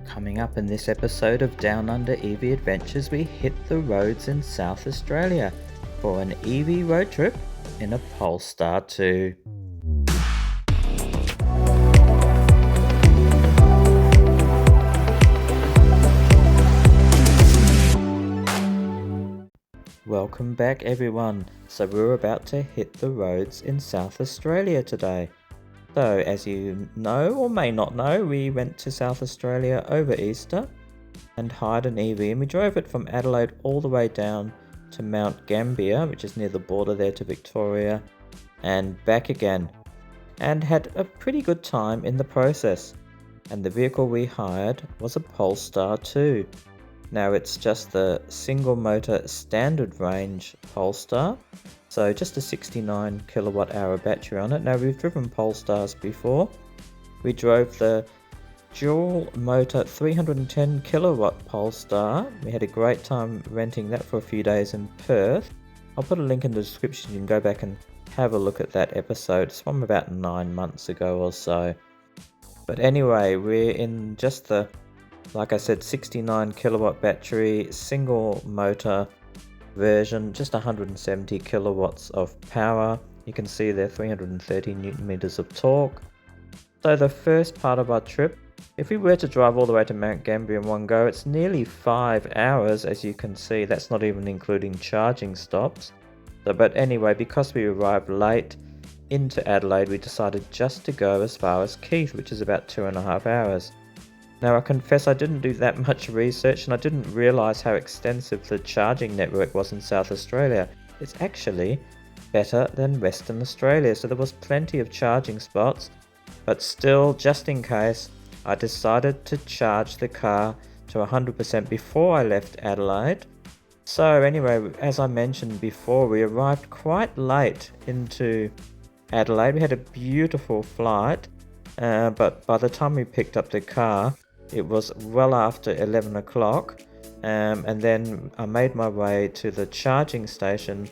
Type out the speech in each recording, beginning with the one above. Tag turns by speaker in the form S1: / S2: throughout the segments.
S1: Coming up in this episode of Down Under EV Adventures, we hit the roads in South Australia for an EV road trip in a Polestar 2. Welcome back everyone. So we're about to hit the roads in South Australia today. So as you know or may not know, we went to South Australia over Easter and hired an EV, and we drove it from Adelaide all the way down to Mt Gambier, which is near the border there to Victoria, and back again, and had a pretty good time in the process. And the vehicle we hired was a Polestar 2. Now it's just the single motor standard range Polestar, so just a 69 kilowatt hour battery on it. Now we've driven Polestars before. We drove the dual motor 310 kilowatt Polestar. We had a great time renting that for a few days in Perth. I'll put a link in the description, you can go back and have a look at that episode. It's from about 9 months ago or so. But anyway, we're in just the, like I said, 69 kilowatt battery, single motor version, just 170 kilowatts of power. You can see there 330 newton meters of torque. So the first part of our trip, if we were to drive all the way to Mt Gambier in one go, it's nearly 5 hours, as you can see. That's not even including charging stops. So, but anyway, because we arrived late into Adelaide, we decided just to go as far as Keith, which is about 2.5 hours. Now I confess I didn't do that much research, and I didn't realise how extensive the charging network was in South Australia. It's actually better than Western Australia, so there was plenty of charging spots, but still, just in case, I decided to charge the car to 100% before I left Adelaide. So anyway, as I mentioned before, we arrived quite late into Adelaide. We had a beautiful flight, but by the time we picked up the car, it was well after 11 o'clock, and then I made my way to the charging station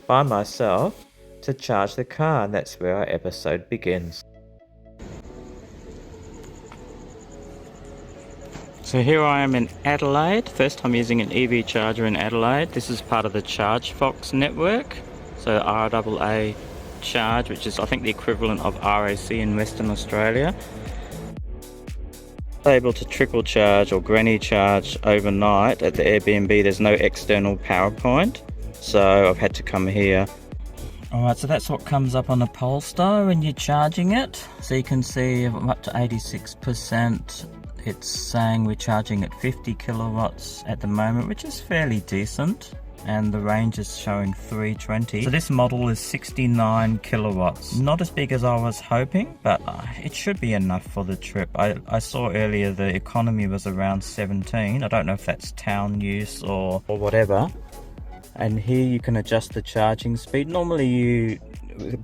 S1: by myself to charge the car, and that's where our episode begins. So here I am in Adelaide, first time using an EV charger in Adelaide. This is part of the Chargefox network, so RAA Charge, which is I think the equivalent of RAC in Western Australia. Able to trickle charge or granny charge overnight at the Airbnb. There's no external power point, so I've had to come here. Alright, so that's what comes up on a Polestar when you're charging it. So you can see I'm up to 86%. It's saying we're charging at 50 kilowatts at the moment, which is fairly decent, and the range is showing 320. So this model is 69 kilowatts. Not as big as I was hoping, but it should be enough for the trip. I saw earlier the economy was around 17. I don't know if that's town use or whatever. And here you can adjust the charging speed. Normally you,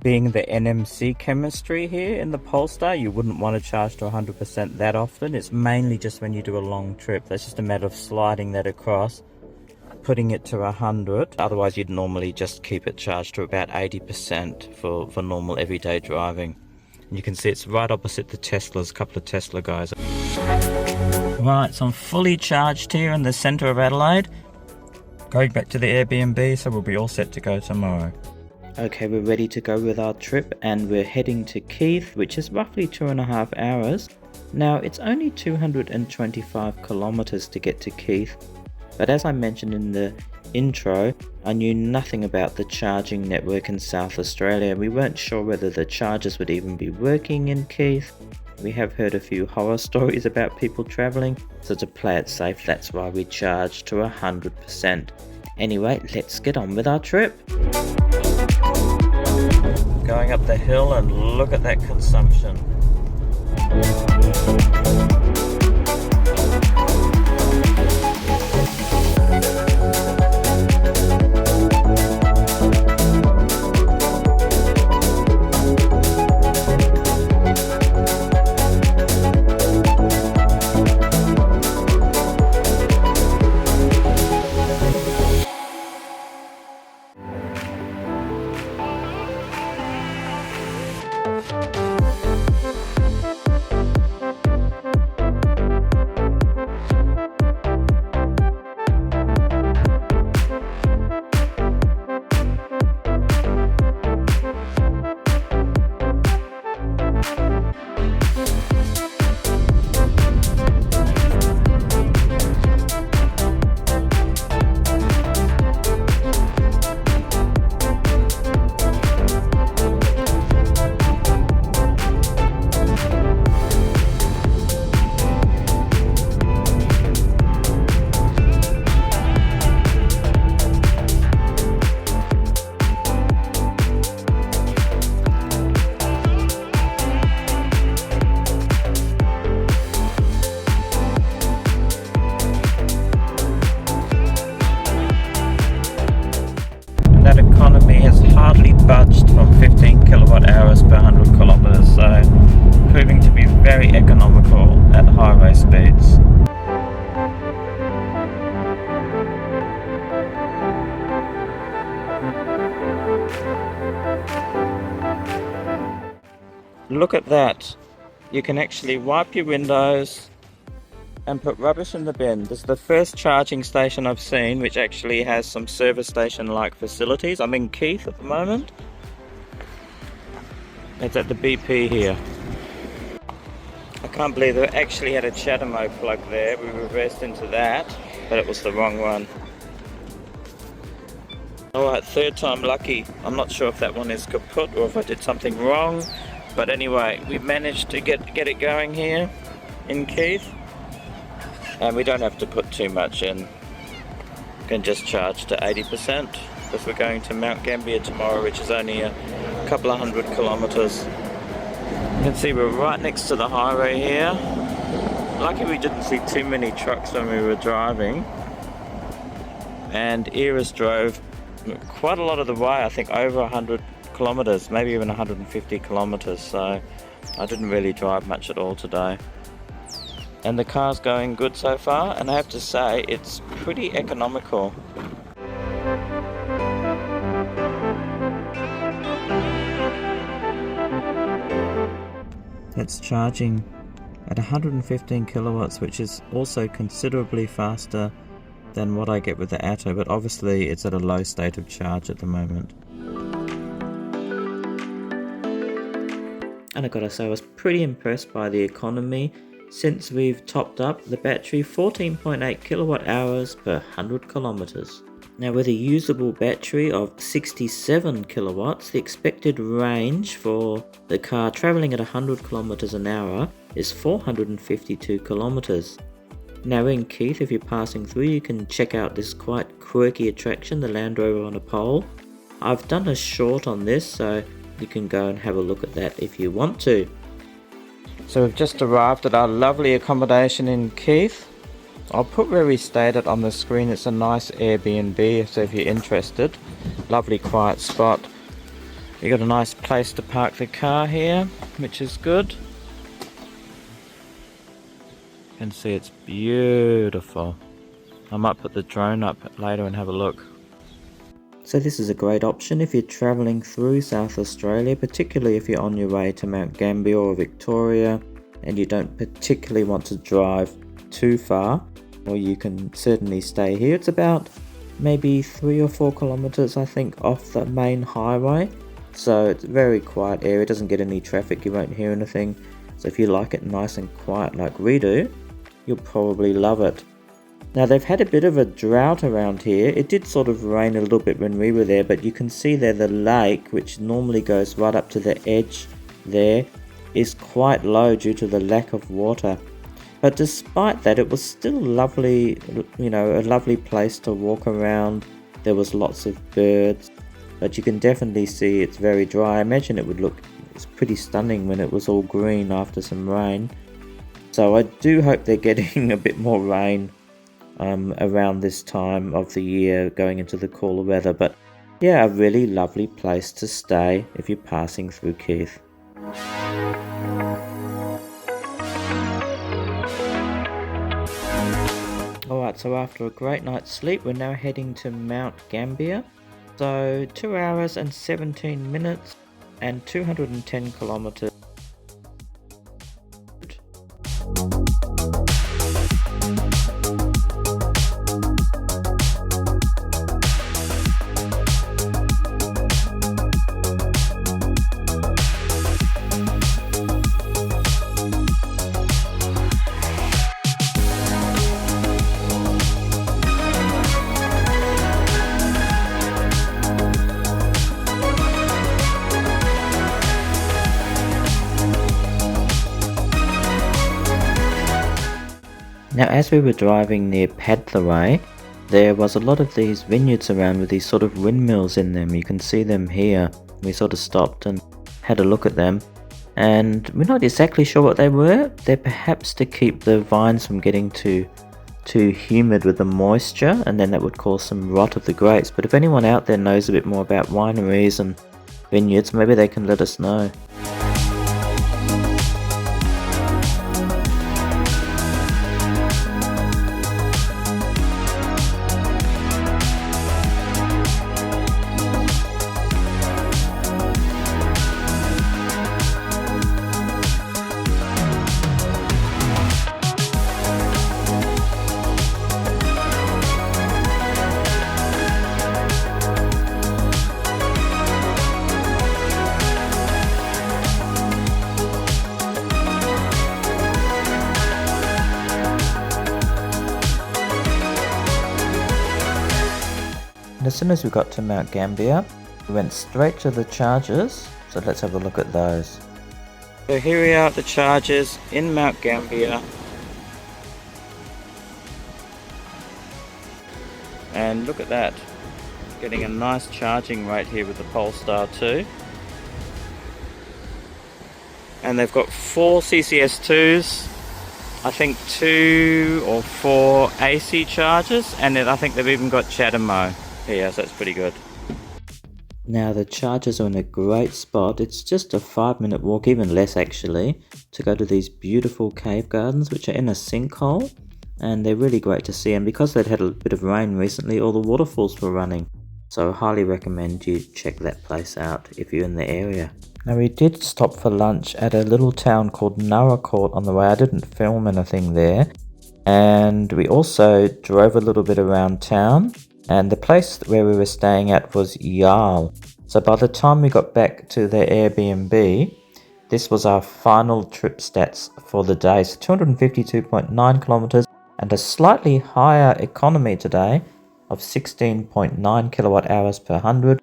S1: being the NMC chemistry here in the Polestar, you wouldn't want to charge to 100% that often. It's mainly just when you do a long trip. That's just a matter of sliding that across, putting it to 100. Otherwise you'd normally just keep it charged to about 80% for normal everyday driving. And you can see it's right opposite the Teslas, a couple of Tesla guys. Right, so I'm fully charged here in the centre of Adelaide. Going back to the Airbnb, so we'll be all set to go tomorrow. Okay, we're ready to go with our trip, and we're heading to Keith, which is roughly 2.5 hours. Now it's only 225 kilometers to get to Keith. But as I mentioned in the intro, I knew nothing about the charging network in South Australia. We weren't sure whether the chargers would even be working in Keith. We have heard a few horror stories about people travelling, so to play it safe, that's why we charged to 100%. Anyway, let's get on with our trip. Going up the hill, and look at that consumption. budged from 15 kilowatt hours per 100 kilometers, so proving to be very economical at highway speeds. Look at that. You can actually wipe your windows and put rubbish in the bin. This is the first charging station I've seen which actually has some service station like facilities. I'm in Keith at the moment. It's at the BP here. I can't believe they actually had a Chatamo plug there. We reversed into that, but it was the wrong one. Alright, third time lucky. I'm not sure if that one is kaput or if I did something wrong. But anyway, we've managed to get it going here in Keith. And we don't have to put too much in. We can just charge to 80% because we're going to Mt Gambier tomorrow, which is only a couple of 100 kilometers. You can see we're right next to the highway here. Lucky we didn't see too many trucks when we were driving. And Iris drove quite a lot of the way, I think over 100 kilometers, maybe even 150 kilometers, so I didn't really drive much at all today. And the car's going good so far, and I have to say it's pretty economical. It's charging at 115 kilowatts, which is also considerably faster than what I get with the Atto, but obviously it's at a low state of charge at the moment. And I gotta say, I was pretty impressed by the economy since we've topped up the battery 14.8 kilowatt hours per 100 kilometers. Now with a usable battery of 67 kilowatts, the expected range for the car traveling at 100 kilometers an hour is 452 kilometers. Now in Keith, if you're passing through, you can check out this quite quirky attraction, the Landrover on a pole. I've done a short on this, so you can go and have a look at that if you want to. So we've just arrived at our lovely accommodation in Keith. I'll put where we stayed at on the screen. It's a nice Airbnb, so if you're interested. Lovely quiet spot. You got a nice place to park the car here, which is good. You can see it's beautiful. I might put the drone up later and have a look. So this is a great option if you're travelling through South Australia, particularly if you're on your way to Mt Gambier or Victoria and you don't particularly want to drive too far, or you can certainly stay here. It's about maybe 3 or 4 kilometers, I think, off the main highway. So it's a very quiet area, it doesn't get any traffic, you won't hear anything. So if you like it nice and quiet like we do, you'll probably love it. Now they've had a bit of a drought around here. It did sort of rain a little bit when we were there, but you can see there the lake, which normally goes right up to the edge there, is quite low due to the lack of water. But despite that, it was still lovely, you know, a lovely place to walk around. There was lots of birds, but you can definitely see it's very dry. I imagine it would look, it's pretty stunning when it was all green after some rain. So I do hope they're getting a bit more rain around this time of the year, going into the cooler weather. But yeah, a really lovely place to stay if you're passing through Keith. Alright, so after a great night's sleep, we're now heading to Mt Gambier. So 2 hours and 17 minutes and 210 kilometers. Now as we were driving near Padthaway, there was a lot of these vineyards around with these sort of windmills in them. You can see them here. We sort of stopped and had a look at them, and we're not exactly sure what they were. They're perhaps to keep the vines from getting too humid with the moisture, and then that would cause some rot of the grapes. But if anyone out there knows a bit more about wineries and vineyards, maybe they can let us know. And as soon as we got to Mt Gambier, we went straight to the charges, so let's have a look at those. So here we are at the charges in Mt Gambier. And look at that, getting a nice charging rate here with the Polestar 2. And they've got 4 CCS2s, I think 2 or 4 AC chargers, and then I think they've even got CHAdeMO. Yeah, so that's pretty good. Now the chargers are in a great spot. It's just a 5-minute walk, even less actually, to go to these beautiful cave gardens which are in a sinkhole, and they're really great to see. And because they'd had a bit of rain recently, all the waterfalls were running, so I highly recommend you check that place out if you're in the area. Now we did stop for lunch at a little town called Court on the way. I didn't film anything there, and we also drove a little bit around town. And the place where we were staying at was Mural. So by the time we got back to the Airbnb, this was our final trip stats for the day. So 252.9 kilometers and a slightly higher economy today of 16.9 kilowatt hours per 100.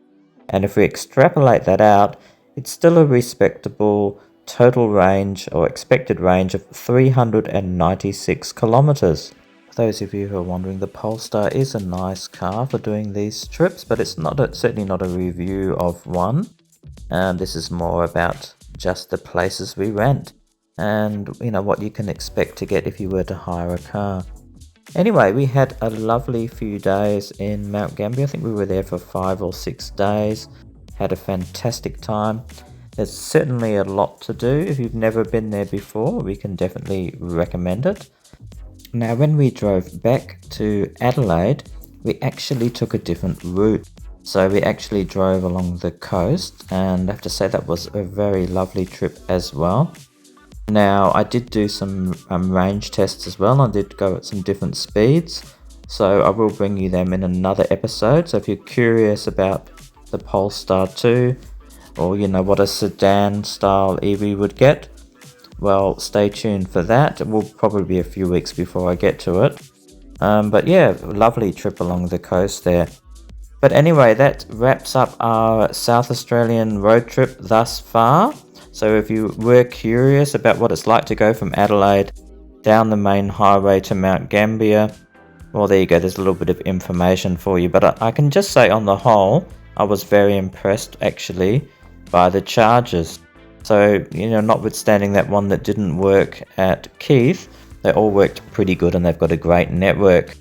S1: And if we extrapolate that out, it's still a respectable total range or expected range of 396 kilometers. For those of you who are wondering, the Polestar is a nice car for doing these trips, but it's certainly not a review of one. This is more about just the places we rent and what you can expect to get if you were to hire a car. Anyway, we had a lovely few days in Mt Gambier. I think we were there for 5 or 6 days. Had a fantastic time. There's certainly a lot to do. If you've never been there before, we can definitely recommend it. Now, when we drove back to Adelaide, we actually took a different route. So we actually drove along the coast, and I have to say that was a very lovely trip as well. Now, I did do some range tests as well. I did go at some different speeds, so I will bring you them in another episode. So if you're curious about the Polestar 2, or what a sedan style EV would get, well, stay tuned for that. It will probably be a few weeks before I get to it. But yeah, lovely trip along the coast there. But anyway, that wraps up our South Australian road trip thus far. So if you were curious about what it's like to go from Adelaide down the main highway to Mt Gambier, well, there you go, there's a little bit of information for you. But I can just say on the whole, I was very impressed actually by the charges. So, notwithstanding that one that didn't work at Keith, they all worked pretty good and they've got a great network.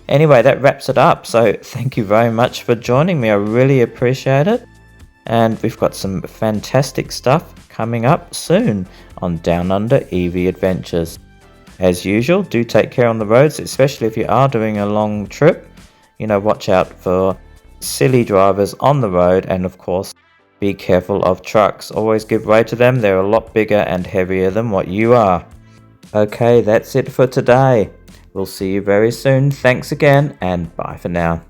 S1: Anyway, that wraps it up. So thank you very much for joining me. I really appreciate it. And we've got some fantastic stuff coming up soon on Down Under EV Adventures. As usual, do take care on the roads, especially if you are doing a long trip. Watch out for silly drivers on the road, and of course, be careful of trucks. Always give way to them. They're a lot bigger and heavier than what you are. Okay, that's it for today. We'll see you very soon. Thanks again, and bye for now.